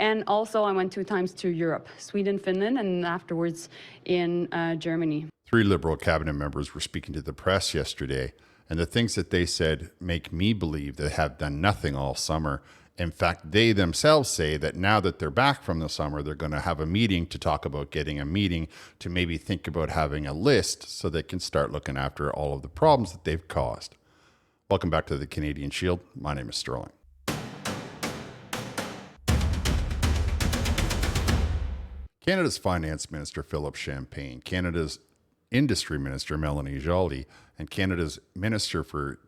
And also I went 2 times to Europe, Sweden, Finland, and afterwards in Germany. 3 Liberal cabinet members were speaking to the press yesterday, and the things that they said make me believe they have done nothing all summer. In fact, they themselves say that now that they're back from the summer, they're going to have a meeting to talk about getting a meeting to maybe think about having a list so they can start looking after all of the problems that they've caused. Welcome back to the Canadian Shield. My name is Sterling. Canada's Finance Minister, Philip Champagne, Canada's Industry Minister, Melanie Joly, and Canada's Minister for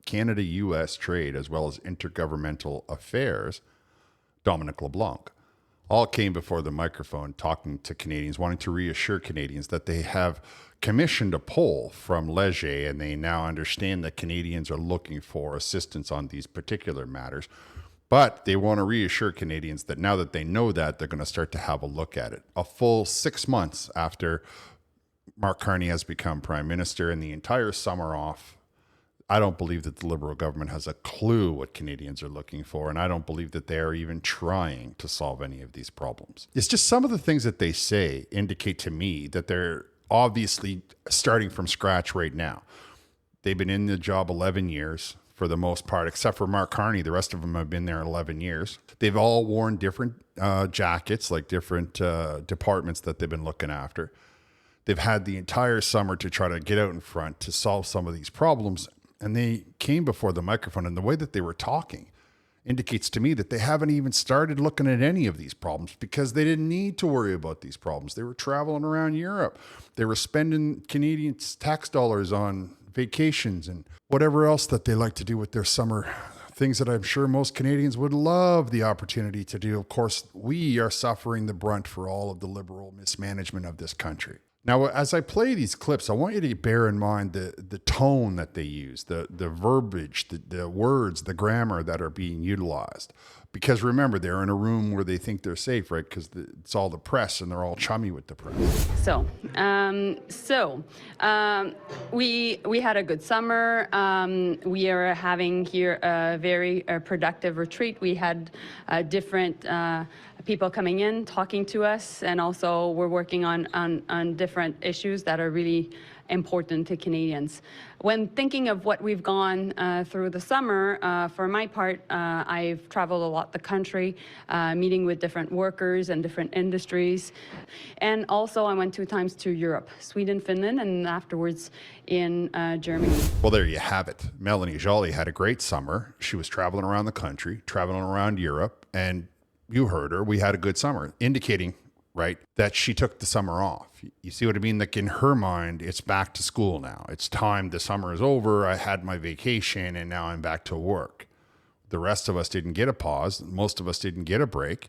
Canada-U.S. Trade, as well as Intergovernmental Affairs, Dominic LeBlanc, all came before the microphone talking to Canadians, wanting to reassure Canadians that they have commissioned a poll from Leger, and they now understand that Canadians are looking for assistance on these particular matters. But they want to reassure Canadians that now that they know that, they're going to start to have a look at it. A full 6 months after Mark Carney has become Prime Minister and the entire summer off, I don't believe that the Liberal government has a clue what Canadians are looking for, and I don't believe that they are even trying to solve any of these problems. It's just some of the things that they say indicate to me that they're obviously starting from scratch right now. They've been in the job 11 years for the most part, except for Mark Carney. The rest of them have been there 11 years. They've all worn different jackets, like different departments that they've been looking after. They've had the entire summer to try to get out in front to solve some of these problems. And they came before the microphone, and the way that they were talking indicates to me that they haven't even started looking at any of these problems because they didn't need to worry about these problems. They were traveling around Europe. They were spending Canadian tax dollars on vacations and whatever else that they like to do with their summer, things that I'm sure most Canadians would love the opportunity to do. Of course, we are suffering the brunt for all of the Liberal mismanagement of this country. Now, as I play these clips, I want you to bear in mind the tone that they use, the verbiage, the words, the grammar that are being utilized. Because remember, they're in a room where they think they're safe, right? Because it's all the press and they're all chummy with the press. So we had a good summer. We are having here a very productive retreat. We had different people coming in, talking to us, and also we're working on different issues that are really important to Canadians. When thinking of what we've gone through the summer, for my part, I've traveled a lot the country, meeting with different workers and different industries. And also I went 2 times to Europe, Sweden, Finland, and afterwards in Germany. Well, there you have it. Melanie Joly had a great summer. She was traveling around the country, traveling around Europe, and you heard her, we had a good summer, indicating, right, that she took the summer off. You see what I mean? Like in her mind, it's back to school now. It's time, the summer is over, I had my vacation, and now I'm back to work. The rest of us didn't get a pause. Most of us didn't get a break.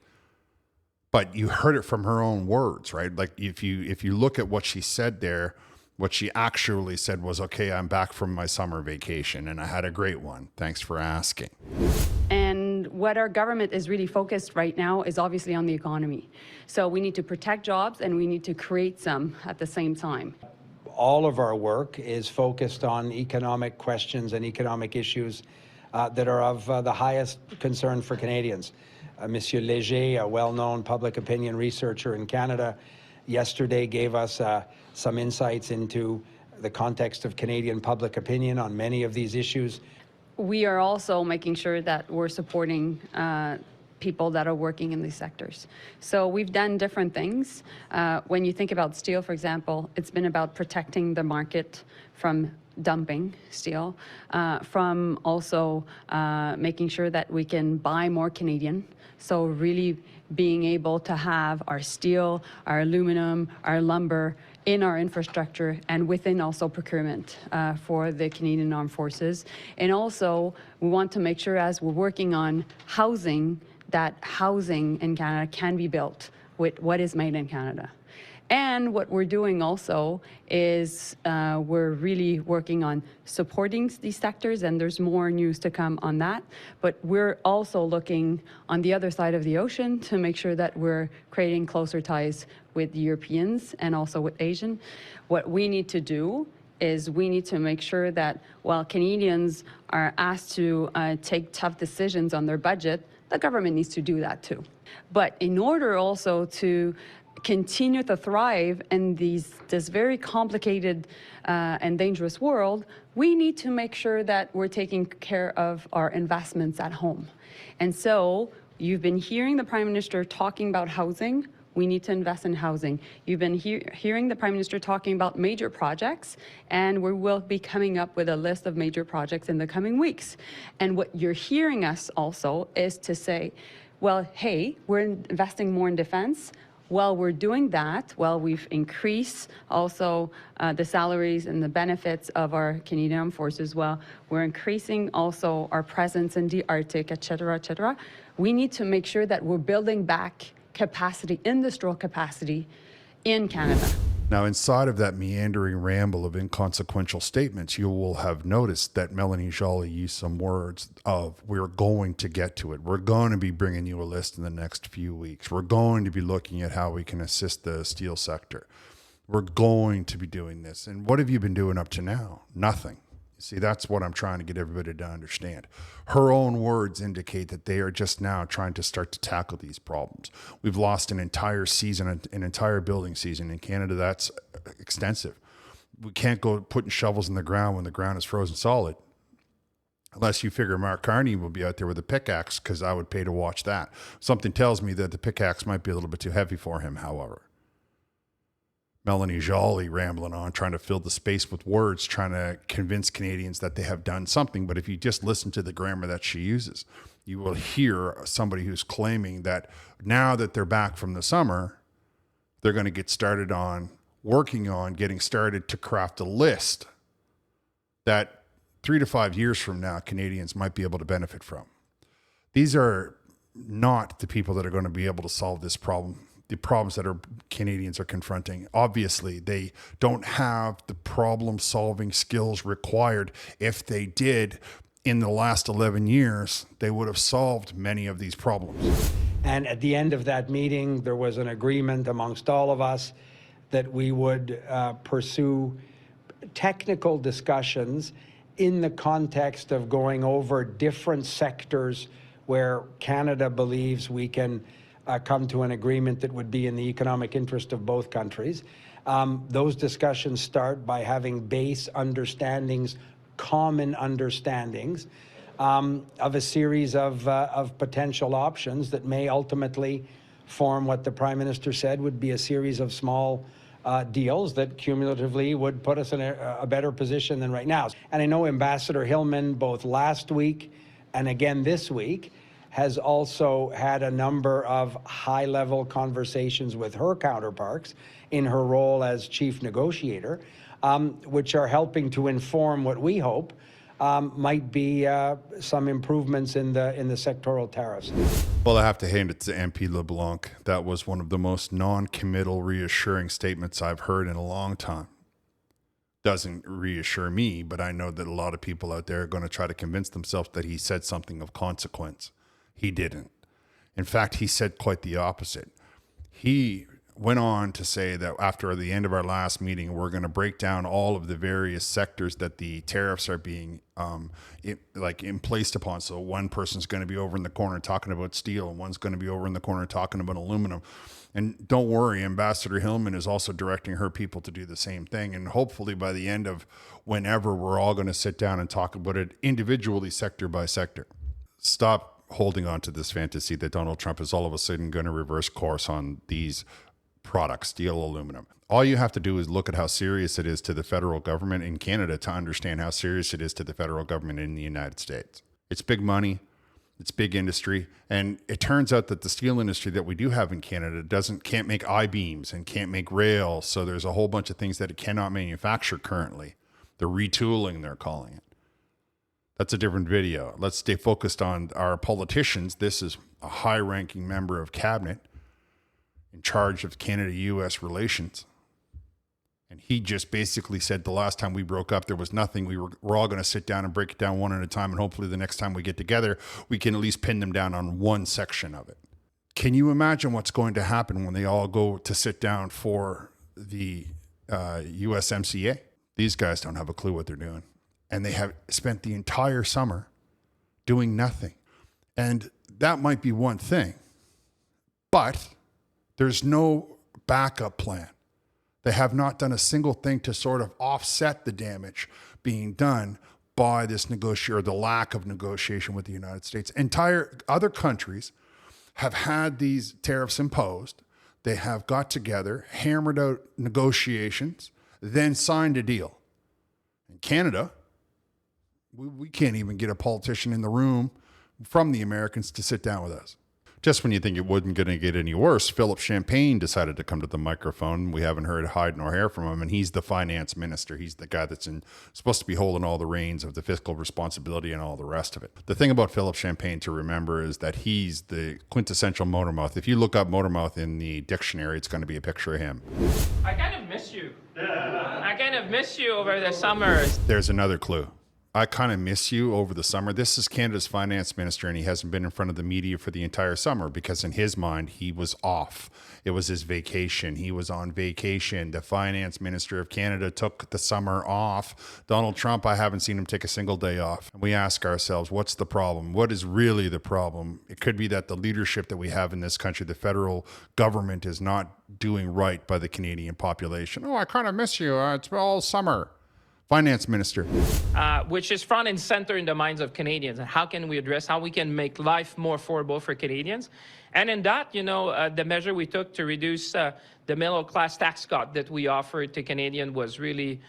But you heard it from her own words, right? Like if you look at what she said there, what she actually said was, okay, I'm back from my summer vacation and I had a great one. Thanks for asking. And what our government is really focused right now is obviously on the economy. So we need to protect jobs and we need to create some at the same time. All of our work is focused on economic questions and economic issues that are of the highest concern for Canadians. Monsieur Léger, a well-known public opinion researcher in Canada, yesterday gave us some insights into the context of Canadian public opinion on many of these issues. We are also making sure that we're supporting people that are working in these sectors. So we've done different things. When you think about steel, for example, it's been about protecting the market from dumping steel, from also making sure that we can buy more Canadian. So really being able to have our steel, our aluminum, our lumber in our infrastructure and within also procurement for the Canadian Armed Forces. And also we want to make sure as we're working on housing, that housing in Canada can be built with what is made in Canada. And what we're doing also is we're really working on supporting these sectors, and there's more news to come on that. But we're also looking on the other side of the ocean to make sure that we're creating closer ties with Europeans and also with Asian. What we need to do is we need to make sure that while Canadians are asked to take tough decisions on their budget, the government needs to do that too. But in order also to continue to thrive in this very complicated and dangerous world, we need to make sure that we're taking care of our investments at home. And so you've been hearing the Prime Minister talking about housing. We need to invest in housing. You've been hearing the Prime Minister talking about major projects, and we will be coming up with a list of major projects in the coming weeks. And what you're hearing us also is to say, well, hey, we're investing more in defense. While we're doing that, while we've increased also the salaries and the benefits of our Canadian Armed Forces, well, we're increasing also our presence in the Arctic, et cetera, we need to make sure that we're building back capacity, industrial capacity in Canada. Now, inside of that meandering ramble of inconsequential statements, you will have noticed that Melanie Joly used some words of, we're going to get to it. We're going to be bringing you a list in the next few weeks. We're going to be looking at how we can assist the steel sector. We're going to be doing this. And what have you been doing up to now? Nothing. See, that's what I'm trying to get everybody to understand. Her own words indicate that they are just now trying to start to tackle these problems. We've lost an entire season, an entire building season in Canada. That's extensive. We can't go putting shovels in the ground when the ground is frozen solid. Unless you figure Mark Carney will be out there with a pickaxe, because I would pay to watch that. Something tells me that the pickaxe might be a little bit too heavy for him, however. Melanie Joly rambling on, trying to fill the space with words, trying to convince Canadians that they have done something. But if you just listen to the grammar that she uses, you will hear somebody who's claiming that now that they're back from the summer, they're going to get started on working on getting started to craft a list that 3 to 5 years from now, Canadians might be able to benefit from. These are not the people that are going to be able to solve this problem. The problems that Canadians are confronting. Obviously, they don't have the problem-solving skills required. If they did, in the last 11 years, they would have solved many of these problems. And at the end of that meeting, there was an agreement amongst all of us that we would pursue technical discussions in the context of going over different sectors where Canada believes we can come to an agreement that would be in the economic interest of both countries. Those discussions start by having base understandings, common understandings of a series of potential options that may ultimately form what the Prime Minister said would be a series of small deals that cumulatively would put us in a better position than right now. And I know Ambassador Hillman, both last week and again this week, has also had a number of high-level conversations with her counterparts in her role as chief negotiator, which are helping to inform what we hope might be some improvements in the sectoral tariffs. Well, I have to hand it to MP LeBlanc. That was one of the most non-committal, reassuring statements I've heard in a long time. Doesn't reassure me, but I know that a lot of people out there are going to try to convince themselves that he said something of consequence. He didn't. In fact, he said quite the opposite. He went on to say that after the end of our last meeting, we're going to break down all of the various sectors that the tariffs are being placed upon. So one person's going to be over in the corner talking about steel, and one's going to be over in the corner talking about aluminum. And don't worry, Ambassador Hillman is also directing her people to do the same thing. And hopefully by the end of whenever, we're all going to sit down and talk about it individually, sector by sector. Stop holding on to this fantasy that Donald Trump is all of a sudden going to reverse course on these products, steel, aluminum. All you have to do is look at how serious it is to the federal government in Canada to understand how serious it is to the federal government in the United States. It's big money. It's big industry. And it turns out that the steel industry that we do have in Canada can't make I-beams and can't make rails. So there's a whole bunch of things that it cannot manufacture currently. The retooling, they're calling it. That's a different video. Let's stay focused on our politicians. This is a high-ranking member of cabinet in charge of Canada-U.S. relations. And he just basically said the last time we broke up, there was nothing. We're all going to sit down and break it down one at a time. And hopefully the next time we get together, we can at least pin them down on one section of it. Can you imagine what's going to happen when they all go to sit down for the USMCA? These guys don't have a clue what they're doing. And they have spent the entire summer doing nothing. And that might be one thing, but there's no backup plan. They have not done a single thing to sort of offset the damage being done by this negotiation or the lack of negotiation with the United States. Entire other countries have had these tariffs imposed. They have got together, hammered out negotiations, then signed a deal. In Canada, we can't even get a politician in the room from the Americans to sit down with us. Just when you think it wasn't going to get any worse, Philip Champagne decided to come to the microphone. We haven't heard hide nor hair from him, and he's the finance minister. He's the guy that's supposed to be holding all the reins of the fiscal responsibility and all the rest of it. The thing about Philip Champagne to remember is that he's the quintessential motormouth. If you look up motormouth in the dictionary, it's going to be a picture of him. I kind of miss you. I kind of miss you over the summer. There's another clue. I kind of miss you over the summer. This is Canada's finance minister, and he hasn't been in front of the media for the entire summer because in his mind, he was off. It was his vacation. He was on vacation. The finance minister of Canada took the summer off. Donald Trump, I haven't seen him take a single day off. And we ask ourselves, what's the problem? What is really the problem? It could be that the leadership that we have in this country, the federal government, is not doing right by the Canadian population. Oh, I kind of miss you. It's all summer. Finance minister. Which is front and center in the minds of Canadians. And how can we address how we can make life more affordable for Canadians? And in that, the measure we took to reduce the middle class tax cut that we offered to Canadians was really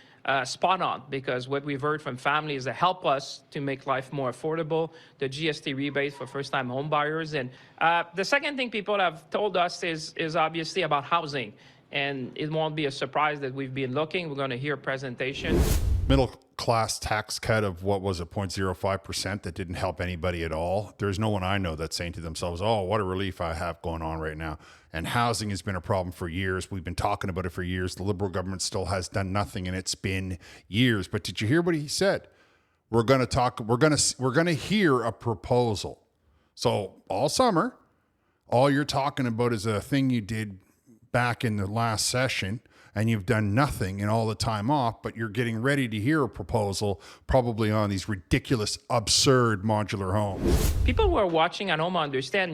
spot on, because what we've heard from families that help us to make life more affordable, the GST rebate for first-time home buyers. And the second thing people have told us is obviously about housing. And it won't be a surprise that we've been looking. We're going to hear a presentation. Middle class tax cut of what was it, 0.05% that didn't help anybody at all. There's no one I know that's saying to themselves, oh, what a relief I have going on right now. And housing has been a problem for years. We've been talking about it for years. The Liberal government still has done nothing, and it's been years. But did you hear what he said? We're going to hear a proposal. So all summer, all you're talking about is a thing you did back in the last session, and you've done nothing in all the time off, but you're getting ready to hear a proposal probably on these ridiculous, absurd modular homes. People who are watching at home understand,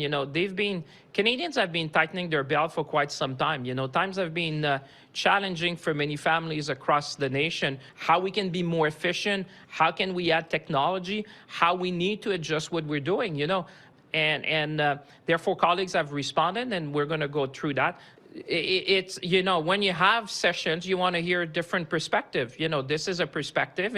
Canadians have been tightening their belt for quite some time. Times have been challenging for many families across the nation. How we can be more efficient, how can we add technology, how we need to adjust what we're doing, and therefore colleagues have responded, and we're going to go through that. It's, when you have sessions, you want to hear a different perspective. This is a perspective,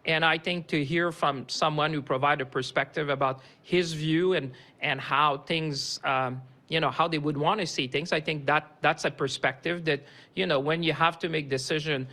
and I think to hear from someone who provide a perspective about his view and how things, how they would want to see things, I think that's a perspective that, when you have to make decision,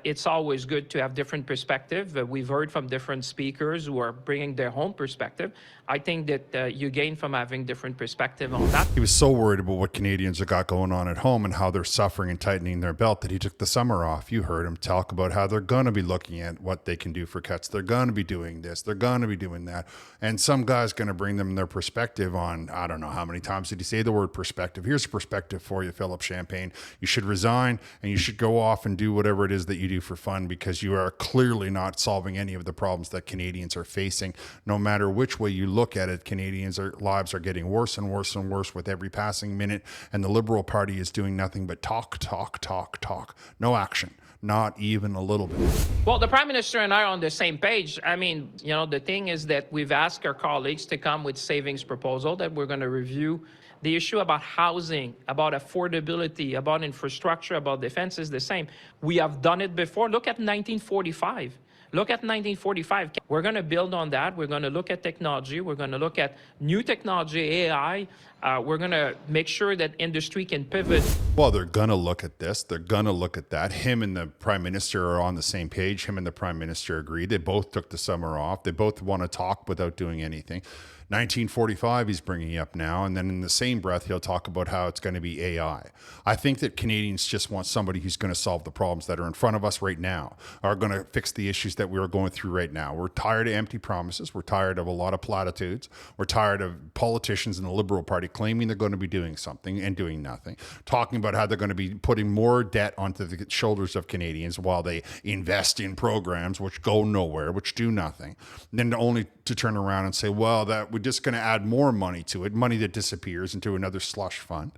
it's always good to have different perspective. We've heard from different speakers who are bringing their own perspective. I think that you gain from having different perspective on that. He was so worried about what Canadians have got going on at home and how they're suffering and tightening their belt that he took the summer off. You heard him talk about how they're going to be looking at what they can do for cuts. They're going to be doing this. They're going to be doing that. And some guy's going to bring them their perspective on, I don't know how many times did he say the word perspective. Here's a perspective for you, Philip Champagne. You should resign and you should go off and do whatever it is that you do for fun, because you are clearly not solving any of the problems that Canadians are facing. No matter which way you look at it, lives are getting worse and worse and worse with every passing minute, and the Liberal Party is doing nothing but talk. No action. Not even a little bit. Well, the Prime Minister and I are on the same page. The thing is that we've asked our colleagues to come with savings proposal that we're going to review. The issue about housing, about affordability, about infrastructure, about defense is the same. We have done it before. Look at 1945. Look at 1945. We're going to build on that. We're going to look at technology. We're going to look at new technology, AI. We're going to make sure that industry can pivot. Well, they're going to look at this. They're going to look at that. Him and the Prime Minister are on the same page. Him and the Prime Minister agree. They both took the summer off. They both want to talk without doing anything. 1945 he's bringing up now, and then in the same breath he'll talk about how it's going to be AI. I think that Canadians just want somebody who's going to solve the problems that are in front of us right now, are going to fix the issues that we're going through right now. We're tired of empty promises. We're tired of a lot of platitudes. We're tired of politicians in the Liberal Party claiming they're going to be doing something and doing nothing, talking about about how they're going to be putting more debt onto the shoulders of Canadians while they invest in programs which go nowhere, which do nothing. And then only to turn around and say, well, that we're just going to add more money to it, money that disappears into another slush fund.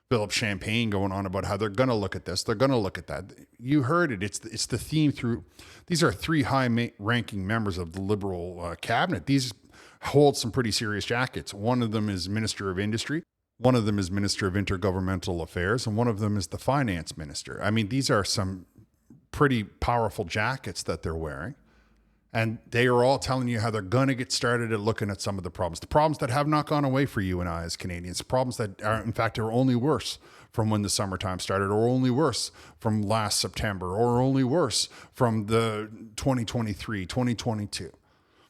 Philip Champagne going on about how they're going to look at this, they're going to look at that. You heard it. It's the theme through. These are three high-ranking members of the Liberal cabinet. These hold some pretty serious jackets. One of them is Minister of Industry. One of them is Minister of Intergovernmental Affairs, and one of them is the Finance Minister. I mean, these are some pretty powerful jackets that they're wearing. And they are all telling you how they're going to get started at looking at some of the problems that have not gone away for you and I as Canadians, problems that are, in fact, are only worse from when the summertime started, or only worse from last September, or only worse from the 2023, 2022.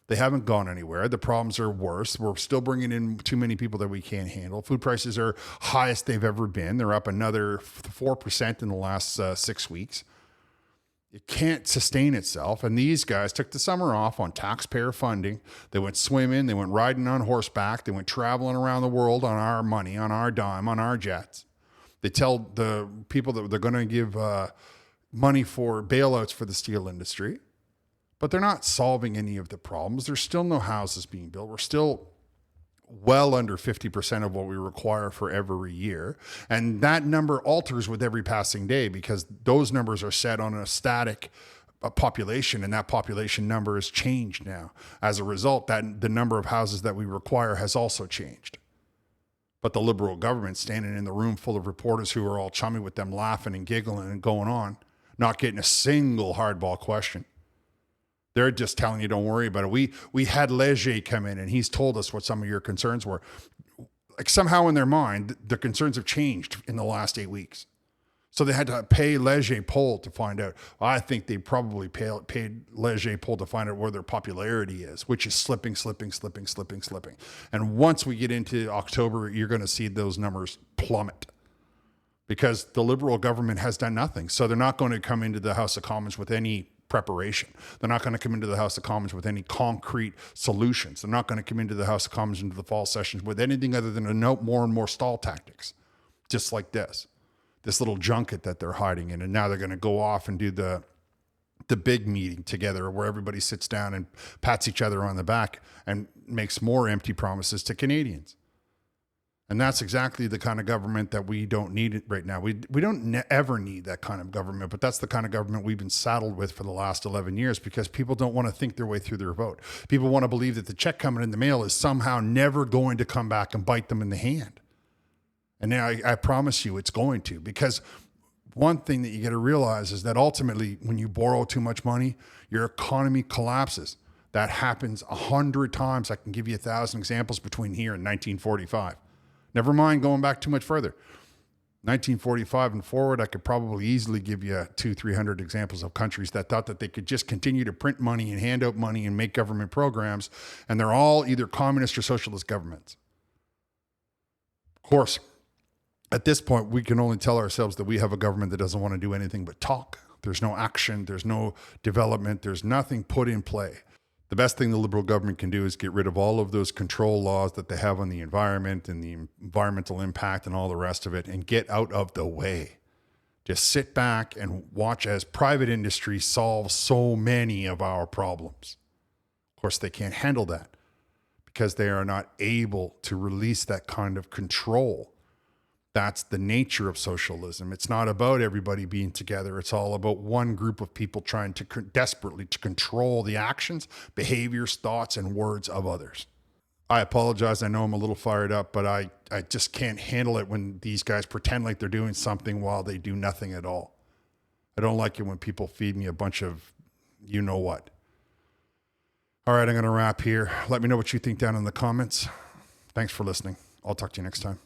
They haven't gone anywhere. The problems are worse. We're still bringing in too many people that we can't handle. Food prices are highest they've ever been. They're up another 4% in the last 6 weeks. It can't sustain itself. And these guys took the summer off on taxpayer funding. They went swimming. They went riding on horseback. They went traveling around the world on our money, on our dime, on our jets. They tell the people that they're going to give money for bailouts for the steel industry. But they're not solving any of the problems. There's still no houses being built. We're still well under 50% of what we require for every year. And that number alters with every passing day because those numbers are set on a static population, and that population number has changed now. As a result, that the number of houses that we require has also changed. But the Liberal government standing in the room full of reporters who are all chummy with them, laughing and giggling and going on, not getting a single hardball question. They're just telling you, don't worry about it. We had Léger come in and he's told us what some of your concerns were. Like somehow in their mind, the concerns have changed in the last 8 weeks. So they had to pay Léger poll to find out. I think they probably paid Léger poll to find out where their popularity is, which is slipping. And once we get into October, you're going to see those numbers plummet because the Liberal government has done nothing. So they're not going to come into the House of Commons with any preparation. They're not going to come into the House of Commons with any concrete solutions. They're not going to come into the House of Commons into the fall sessions with anything other than a note more and more stall tactics, just like this little junket that they're hiding in. And now they're going to go off and do the big meeting together where everybody sits down and pats each other on the back and makes more empty promises to Canadians. And that's exactly the kind of government that we don't need right now. We don't ever need that kind of government, but that's the kind of government we've been saddled with for the last 11 years because people don't want to think their way through their vote. People want to believe that the check coming in the mail is somehow never going to come back and bite them in the hand. And now I promise you it's going to, because one thing that you got to realize is that ultimately when you borrow too much money, your economy collapses. That happens 100 times. I can give you 1,000 examples between here and 1945. Never mind going back too much further. 1945 and forward, I could probably easily give you 200-300 examples of countries that thought that they could just continue to print money and hand out money and make government programs, and they're all either communist or socialist governments. Of course, at this point, we can only tell ourselves that we have a government that doesn't want to do anything but talk. There's no action, there's no development, there's nothing put in play. The best thing the Liberal government can do is get rid of all of those control laws that they have on the environment and the environmental impact and all the rest of it and get out of the way. Just sit back and watch as private industry solves so many of our problems. Of course, they can't handle that because they are not able to release that kind of control. That's the nature of socialism. It's not about everybody being together. It's all about one group of people trying to desperately to control the actions, behaviors, thoughts, and words of others. I apologize. I know I'm a little fired up, but I just can't handle it when these guys pretend like they're doing something while they do nothing at all. I don't like it when people feed me a bunch of you know what. All right, I'm going to wrap here. Let me know what you think down in the comments. Thanks for listening. I'll talk to you next time.